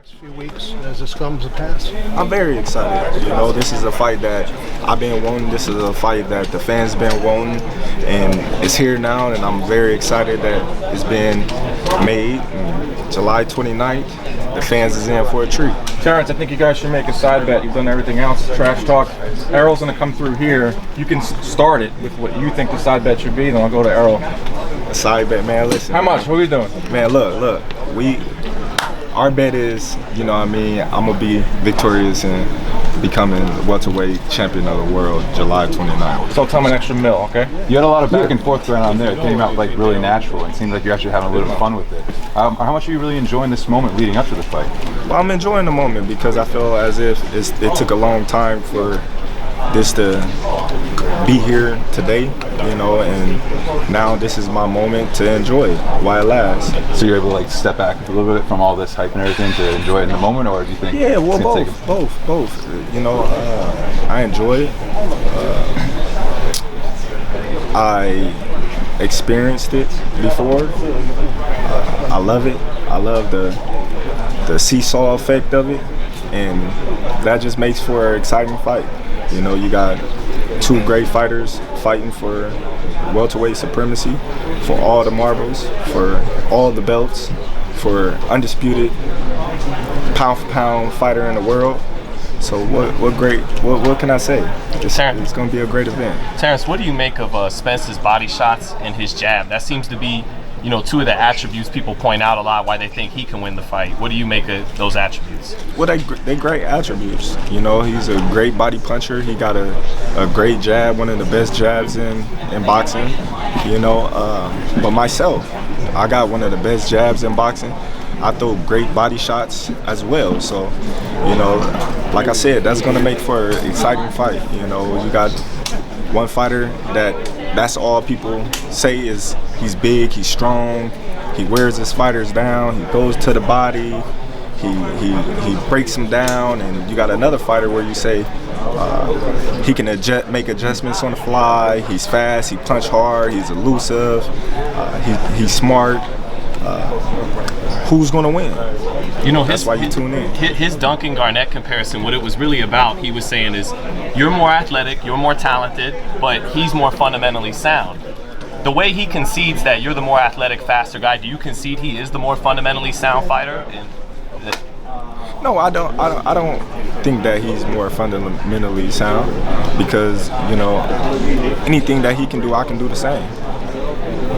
Next few weeks as this comes to pass? I'm very excited. You know, this is a fight that I've been wanting. This is a fight that the fans been wanting, and it's here now, and I'm very excited that it's been made. July 29th, the fans is in for a treat. Terence, I think you guys should make a side bet. You've done everything else, trash talk. Errol's going to come through here. You can start it with what you think the side bet should be, then I'll go to Errol. A side bet, man, listen. How much? What are we doing? Man, look. Our bet is, you know what I mean, I'm going to be victorious in becoming welterweight champion of the world July 29th. So tell me an extra mil, okay? You had a lot of back and forth going on there. It came out like really natural, and it seemed like you're actually having a little bit of fun with it. How much are you really enjoying this moment leading up to the fight? Well, I'm enjoying the moment because I feel as if it took a long time for this to be here today, you know, and now this is my moment to enjoy it while it lasts. So you're able to like step back a little bit from all this hype and everything to enjoy it in the moment, or do you think? Yeah, well, both. You know, I enjoy it. I experienced it before. I love it. I love the seesaw effect of it, and that just makes for an exciting fight. You know, you got two great fighters fighting for welterweight supremacy, for all the marbles, for all the belts, for undisputed pound-for-pound fighter in the world. So what can I say? It's going to be a great event. Terence, what do you make of Spence's body shots and his jab? That seems to be, you know, two of the attributes people point out a lot why they think he can win the fight. What do you make of those attributes? Well, they're great attributes. You know, he's a great body puncher. He got a great jab, one of the best jabs in boxing. You know, but myself, I got one of the best jabs in boxing. I throw great body shots as well. So, you know, like I said, that's going to make for an exciting fight. You know, you got one fighter that's all people say is he's big, he's strong, he wears his fighters down, he goes to the body, he breaks them down, and you got another fighter where you say he can make adjustments on the fly, he's fast, he punch hard, he's elusive, he's smart. Who's gonna win? You know, that's why you tune in. His Duncan Garnett comparison, what it was really about, he was saying is, you're more athletic, you're more talented, but he's more fundamentally sound. The way he concedes that you're the more athletic, faster guy, do you concede he is the more fundamentally sound fighter? No, I don't think that he's more fundamentally sound because, you know, anything that he can do, I can do the same.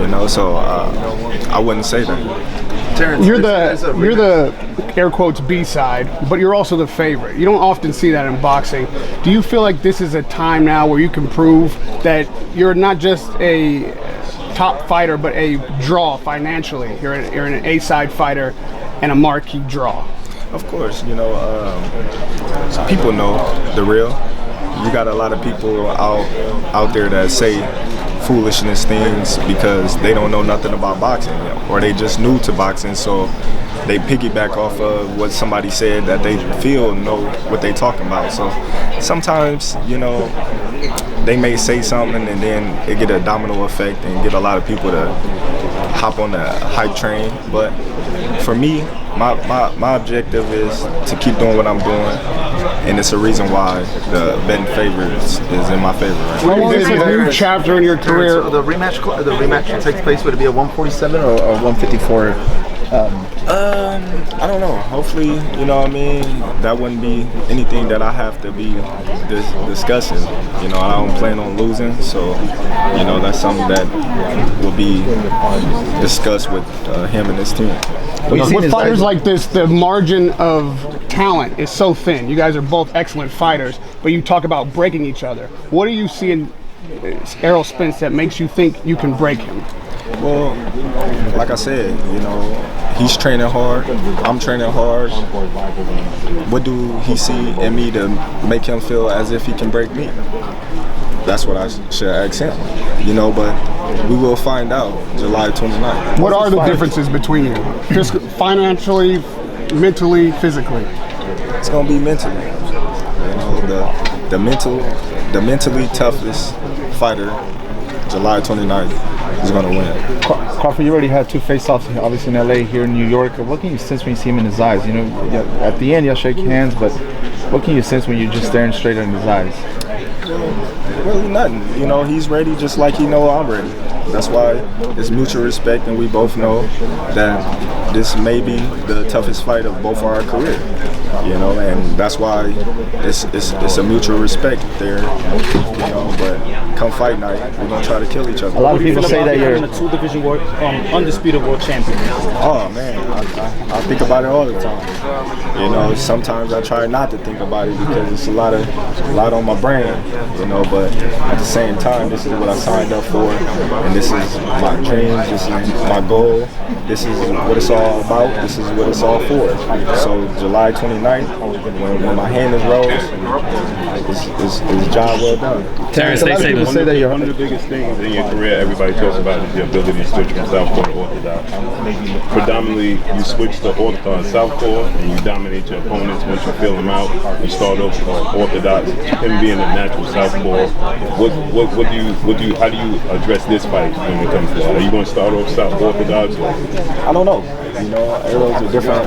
You know, so I wouldn't say that. Terence, you're the air quotes B side, but you're also the favorite. You don't often see that in boxing. Do you feel like this is a time now where you can prove that you're not just a top fighter, but a draw financially? You're an A side fighter and a marquee draw. Of course, you know, people know the real. You got a lot of people out there that say foolishness things because they don't know nothing about boxing, or they just new to boxing, so they piggyback off of what somebody said that they feel know what they talking about. So sometimes, you know, they may say something and then it get a domino effect and get a lot of people to hop on the hype train. But for me, my objective is to keep doing what I'm doing, and it's a reason why the betting favorites is in my favor. Right? Well, this is a new chapter in your career. So the rematch takes place. Would it be a 147 or 154? I don't know. Hopefully, you know what I mean, that wouldn't be anything that I have to be discussing. You know, I don't plan on losing, so, you know, that's something that will be discussed with him and his team. With fighters like this, the margin of talent is so thin. You guys are both excellent fighters, but you talk about breaking each other. What do you see in Errol Spence that makes you think you can break him? Well, like I said, you know, he's training hard, I'm training hard. What do he see in me to make him feel as if he can break me? That's what I should ask him, you know, but we will find out July 29th. What are the differences between you? Financially, mentally, physically? It's going to be mentally. You know, the mentally toughest fighter, July 29th. going to win. Crawford, you already had 2 face-offs, obviously in LA, here in New York. What can you sense when you see him in his eyes? You know, at the end, you'll shake hands, but what can you sense when you're just staring straight in his eyes? Really nothing. You know, he's ready just like he know I'm ready. That's why it's mutual respect, and we both know that this may be the toughest fight of both our career. You know, and that's why it's a mutual respect there. You know, but come fight night, we're gonna try to kill each other. A lot of people say that you're a 2-division world, undisputed world champion. Oh man, I think about it all the time. You know, sometimes I try not to think about it because it's a lot on my brain. You know, but at the same time, this is what I signed up for, and this is my dreams. This is my goal. This is what it's all about. This is what it's all for. So July 29th, when my hand is rose, it's a job well done. Terrence, they say one of the biggest things in your career everybody talks about is the ability to switch from southpaw to orthodox. Predominantly, you switch to southpaw and you dominate your opponents. Once you fill them out, you start off orthodox. Him being a natural southpaw, how do you address this fight when it comes to that? Are you going to start off orthodox? I don't know. You know, Errol's a different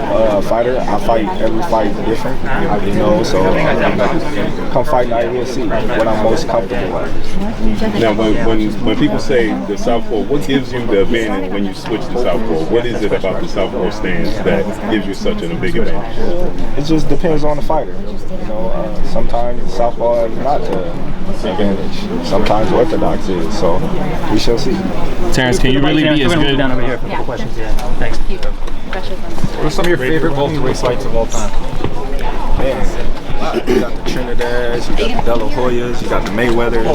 fighter. I fight every fight different. You know, so come fight night, we'll see what I'm most comfortable with. Now, when people say the southpaw, what gives you the advantage when you switch to southpaw? What is it about the southpaw stance that gives you such a big advantage? It just depends on the fighter. You know, sometimes southpaw is not the advantage. Sometimes orthodox is. So we shall see. Terrence, can you really be as good? Down over here for a couple questions. Yeah. Thanks. What are some of your favorite welterweight fights of all time? Man, you got the Trinidad's, you got the De La Hoyas, you got the Mayweathers.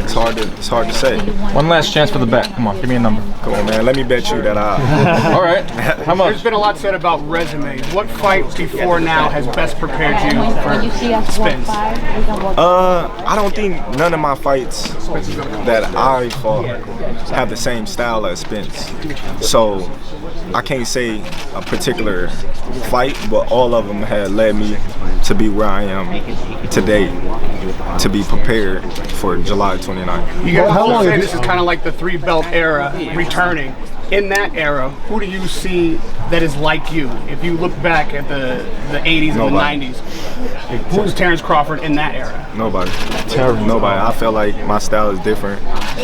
It's hard to say. One last chance for the bet. Come on, give me a number. Come on, man. Let me bet you that I. All right. How much? There's been a lot said about resumes. What fight before now has best prepared you for Spence? I don't think none of my fights that I fought have the same style as Spence. So I can't say a particular fight, but all of them had led me to be where I am today, to be prepared for July 29th. You guys also say this is kind of like the 3-belt era returning. In that era, who do you see that is like you? If you look back at the 80s and the 90s, who's Terence Crawford in that era? Nobody. Nobody. I feel like my style is different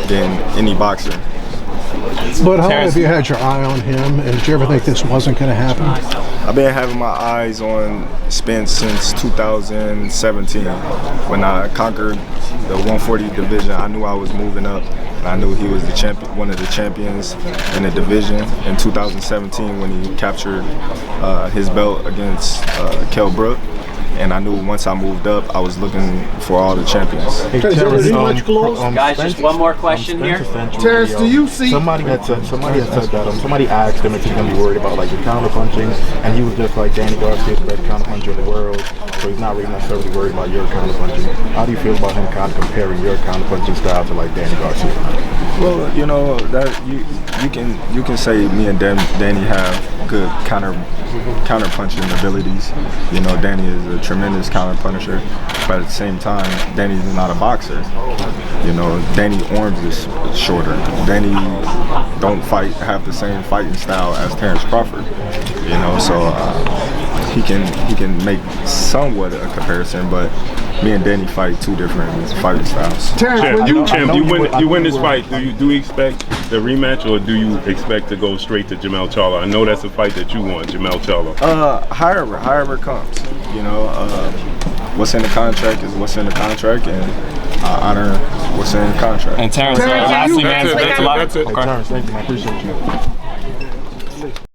than any boxer. But how have you had your eye on him, and did you ever think this wasn't going to happen? I've been having my eyes on Spence since 2017. When I conquered the 140 division, I knew I was moving up. And I knew he was the champion, one of the champions in the division. In 2017, when he captured his belt against Kell Brook, and I knew once I moved up, I was looking for all the champions. Hey, Terrence, guys, just one more question here. Terrence, do you see? Somebody had said that. Somebody asked him if he's gonna be worried about like the counter punching, and he was just like Danny Garcia's best counter puncher in the world, so he's not really necessarily worried about your counter punching. How do you feel about him kind of comparing your counter punching style to like Danny Garcia? Well, you know that you can say me and Danny have good counter punching abilities. You know, Danny is a tremendous counter punisher, but at the same time, Danny's not a boxer. You know, Danny arms is shorter. Danny don't have the same fighting style as Terence Crawford. You know, so he can make somewhat a comparison, but me and Danny fight two different fighting styles. Champ, you win this fight. Do you expect the rematch, or do you expect to go straight to Jermell Charlo? I know that's a fight that you want, Jermell Charlo. However it comes. You know, what's in the contract is what's in the contract, and I honor what's in the contract. And Terrence, lastly, man, that's it. Terrence, thank you. I appreciate you.